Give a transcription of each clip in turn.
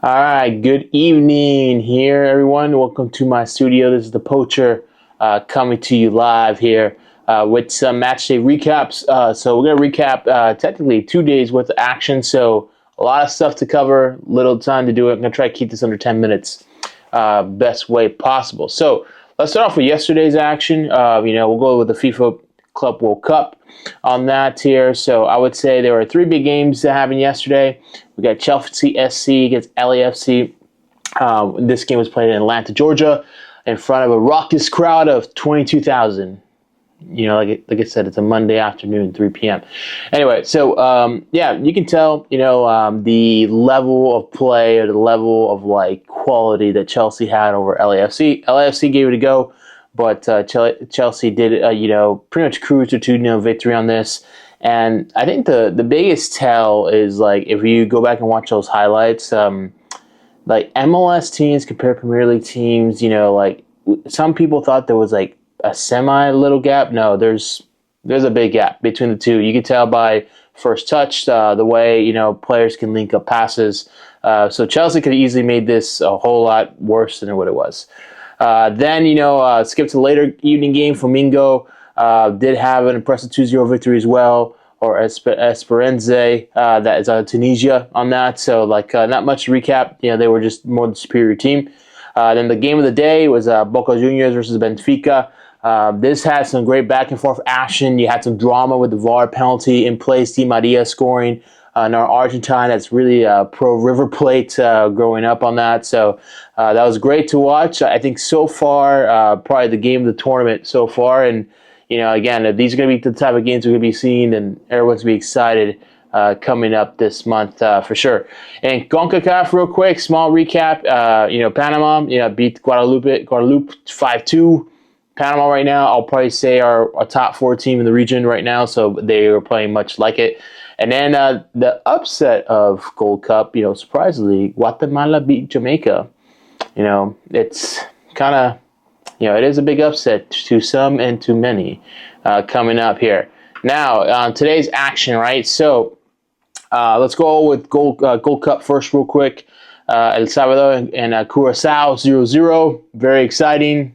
All right, good evening here, everyone. Welcome to my studio. This is the Poacher coming to you live here with some Matchday recaps. So we're going to recap technically 2 days worth of action. So a lot of stuff to cover, little time to do it. I'm going to try to keep this under 10 minutes best way possible. So let's start off with yesterday's action. We'll go with the FIFA Club World Cup on that here. So I would say there were three big games that happened yesterday. We got Chelsea SC against LAFC. This game was played in Atlanta, Georgia, in front of a raucous crowd of 22,000. Like I said, it's a Monday afternoon, 3 p.m. Anyway, so you can tell, the level of play or the level of quality that Chelsea had over LAFC. LAFC gave it a go, but Chelsea did, pretty much cruise to 2-0 victory on this. And I think the biggest tell is if you go back and watch those highlights, MLS teams compare Premier League teams. Some people thought there was a semi little gap. No, there's a big gap between the two. You can tell by first touch, the way players can link up passes. So Chelsea could have easily made this a whole lot worse than what it was. Then skip to the later evening game. Flamingo did have an impressive 2-0 victory as well, or Esperance, that is Tunisia on that. So not much to recap. They were just more the superior team. Then the game of the day was Boca Juniors versus Benfica. This had some great back and forth action. You had some drama with the VAR penalty in place. Di Maria scoring. Our Argentine that's really pro River Plate growing up on that. So that was great to watch. I think so far, probably the game of the tournament so far. And, again, if these are going to be the type of games we're going to be seeing, and everyone's going to be excited coming up this month for sure. And CONCACAF, real quick, small recap. Panama, beat Guadalupe 5-2. Panama right now, I'll probably say are a top 4 team in the region right now, so they are playing much like it. And then the upset of Gold Cup, surprisingly, Guatemala beat Jamaica. It's kind of, it is a big upset to some and to many coming up here. Now, today's action, right? So let's go with Gold Cup first real quick. El Salvador and Curacao 0-0. Very exciting.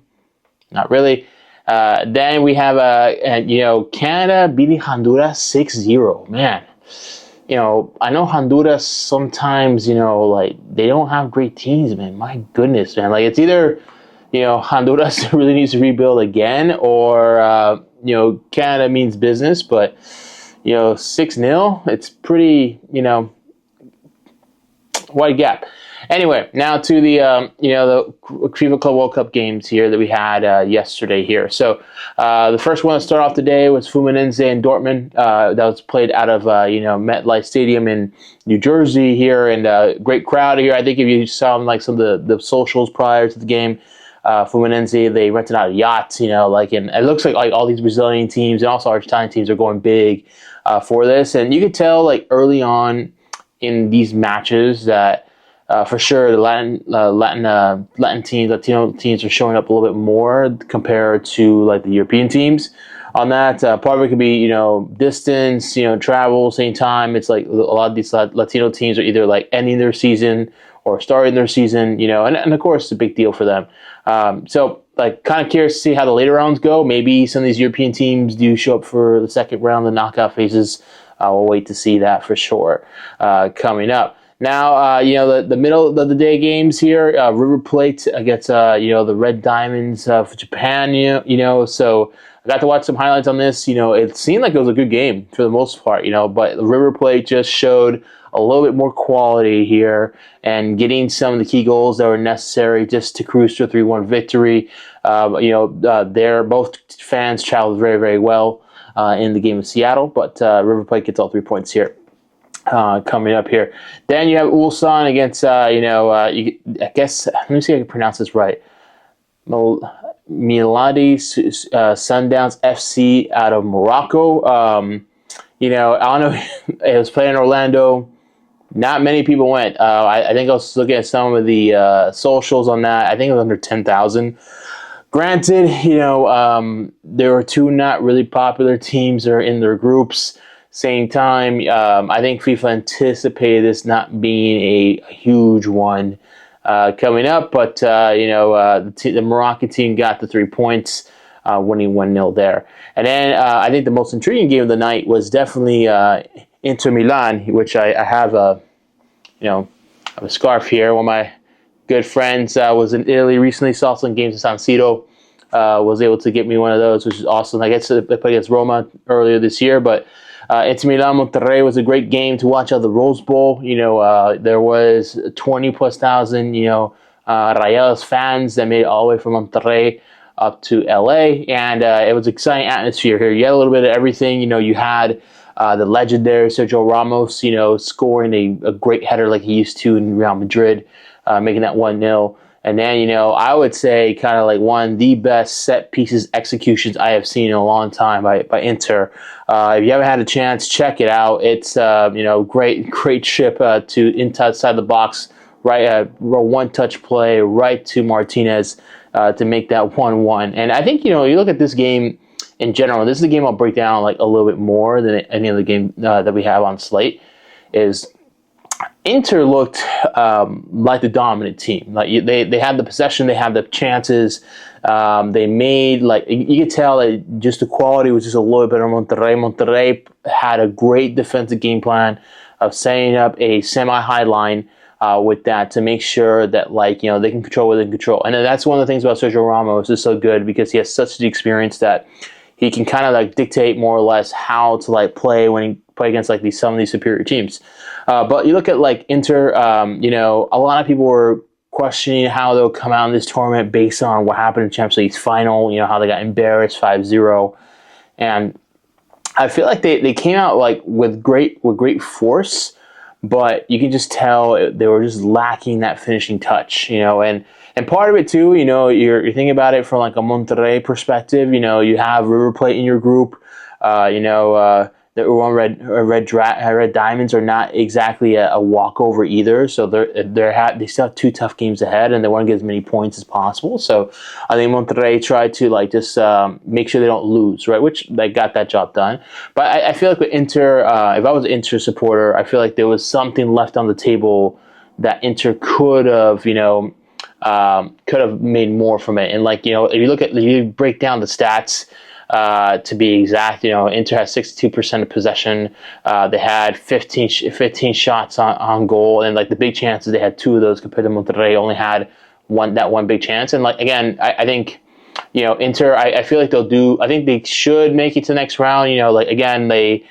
Not really. Then we have Canada beating Honduras 6-0. Man, I know Honduras sometimes, they don't have great teams, man. My goodness, man. It's either, Honduras really needs to rebuild again, or, Canada means business. But, 6-0, it's pretty, wide gap. Anyway, now to the the FIFA Club World Cup games here that we had yesterday here. So the first one to start off the day was Fluminense and Dortmund. That was played out of MetLife Stadium in New Jersey here, and great crowd here. I think if you saw some of the socials prior to the game, Fluminense, they rented out a yacht, and it looks like all these Brazilian teams and also Argentine teams are going big for this. And you could tell early on in these matches that for sure the Latin teams, Latino teams are showing up a little bit more compared to the European teams. On that, part of it could be distance, travel, same time. It's a lot of these Latino teams are either ending their season or starting their season, and of course it's a big deal for them. So kind of curious to see how the later rounds go. Maybe some of these European teams do show up for the second round, the knockout phases. We'll wait to see that for sure coming up. Now, the middle of the day games here, River Plate against, the Red Diamonds for Japan, so I got to watch some highlights on this. It seemed like it was a good game for the most part, but River Plate just showed a little bit more quality here and getting some of the key goals that were necessary just to cruise to a 3-1 victory. They're both fans traveled very, very well in the game of Seattle, but River Plate gets all 3 points here. Coming up here. Then you have Ulsan against, I guess, let me see if I can pronounce this right. Miladi Sundowns FC out of Morocco. I don't know, it was playing in Orlando. Not many people went. I think I was looking at some of the socials on that. I think it was under 10,000. Granted, there were two not really popular teams that are in their groups. Same time, I think FIFA anticipated this not being a huge one coming up, but the Moroccan team got the 3 points, winning 1-0 there. And then I think the most intriguing game of the night was definitely Inter Milan, which I have I have a scarf here. One of my good friends was in Italy recently, saw some games in San Siro. Was able to get me one of those, which is awesome. I guess they played against Roma earlier this year, but Inter Milan Monterrey was a great game to watch at the Rose Bowl. There was 20 plus thousand, Rayados fans that made it all the way from Monterrey up to LA, and it was an exciting atmosphere here. You had a little bit of everything. You had the legendary Sergio Ramos, scoring a great header like he used to in Real Madrid, making that 1-0. And then, I would say kind of like one of the best set pieces executions I have seen in a long time by Inter. If you haven't had a chance, check it out. It's, great chip to inside the box, right? One-touch play right to Martinez to make that 1-1. And I think, you look at this game in general, this is a game I'll break down like a little bit more than any other game that we have on slate, is Inter looked like the dominant team. Like they had the possession, they had the chances. They made, like, you could tell that just the quality was just a little bit better. Monterrey had a great defensive game plan of setting up a semi-high line with that to make sure that they can control what they can control. And that's one of the things about Sergio Ramos is so good, because he has such the experience that he can kind of dictate more or less how to play when he play against some of these superior teams. But you look at Inter, a lot of people were questioning how they'll come out in this tournament based on what happened in Champions League's final, how they got embarrassed 5-0. And I feel like they came out with great force, but you can just tell they were just lacking that finishing touch, and part of it too, you're thinking about it from a Monterrey perspective. You have River Plate in your group. The Red Diamonds are not exactly a walkover either. So they still have 2 tough games ahead, and they want to get as many points as possible. So I think Monterrey tried to just make sure they don't lose, right? Which they got that job done. But I feel like with Inter, if I was an Inter supporter, I feel like there was something left on the table that Inter could have made more from it. And if you break down the stats, to be exact, Inter had 62% of possession. They had 15 shots on goal, and the big chances, they had 2 of those, compared to Monterrey only had one big chance. And again, I think Inter, I feel like I think they should make it to the next round. Again, they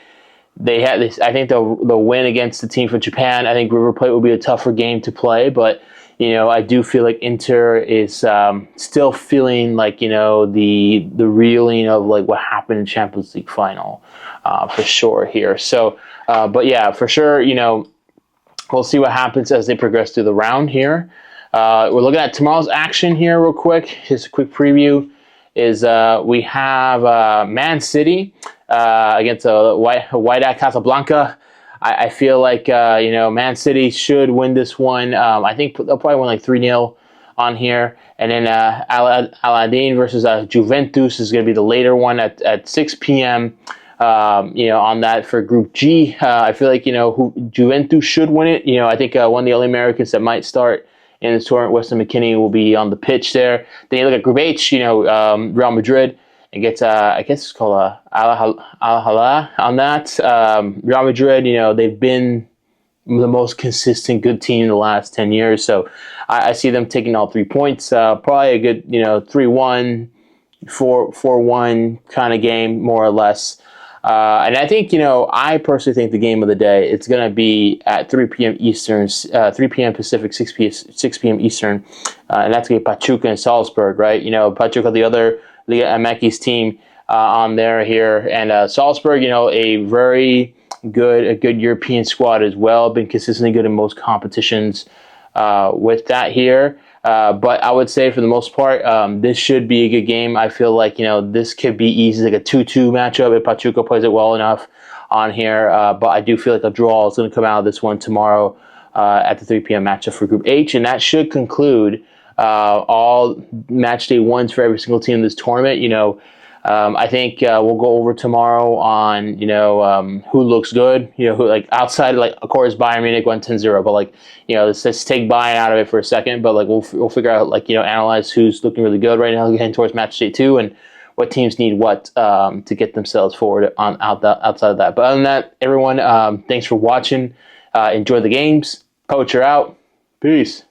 had this. I think they'll win against the team from Japan. I think River Plate will be a tougher game to play, but I do feel like Inter is still feeling the reeling of what happened in Champions League final for sure here. So, but yeah, for sure, we'll see what happens as they progress through the round here. We're looking at tomorrow's action here real quick. Just a quick preview is we have Man City against Wydad Casablanca. I feel like Man City should win this one. I think they'll probably win 3-0 on here. And then Aladdin versus Juventus is going to be the later one at 6 p.m. On that for Group G. I feel like Juventus should win it. I think one of the only Americans that might start in this tournament, Weston McKennie, will be on the pitch there. Then you look at Group H. Real Madrid. It gets, I guess it's called Al Hilal on that. Real Madrid, they've been the most consistent good team in the last 10 years. So I see them taking all 3 points. Probably a good, 3-1, 4-1 kind of game, more or less. And I think, I personally think the game of the day, it's going to be at 3 p.m. Eastern, 3 p.m. Pacific, 6 p.m. Eastern. And that's going to be Pachuca and Salzburg, right? Pachuca, the other Liga MX team on there here. And Salzburg, a very good European squad as well. Been consistently good in most competitions with that here. But I would say for the most part, this should be a good game. I feel like, this could be easy, like a 2-2 matchup if Pachuca plays it well enough on here. But I do feel like a draw is going to come out of this one tomorrow at the 3 p.m. matchup for Group H. And that should conclude all match day ones for every single team in this tournament. I think we'll go over tomorrow on who looks good. Who like outside like of course Bayern Munich went 10-0, but like let's take Bayern out of it for a second. But like we'll figure out like analyze who's looking really good right now, heading towards Matchday 2, and what teams need what to get themselves forward on outside of that. But other than that, everyone, thanks for watching. Enjoy the games. Poacher out. Peace.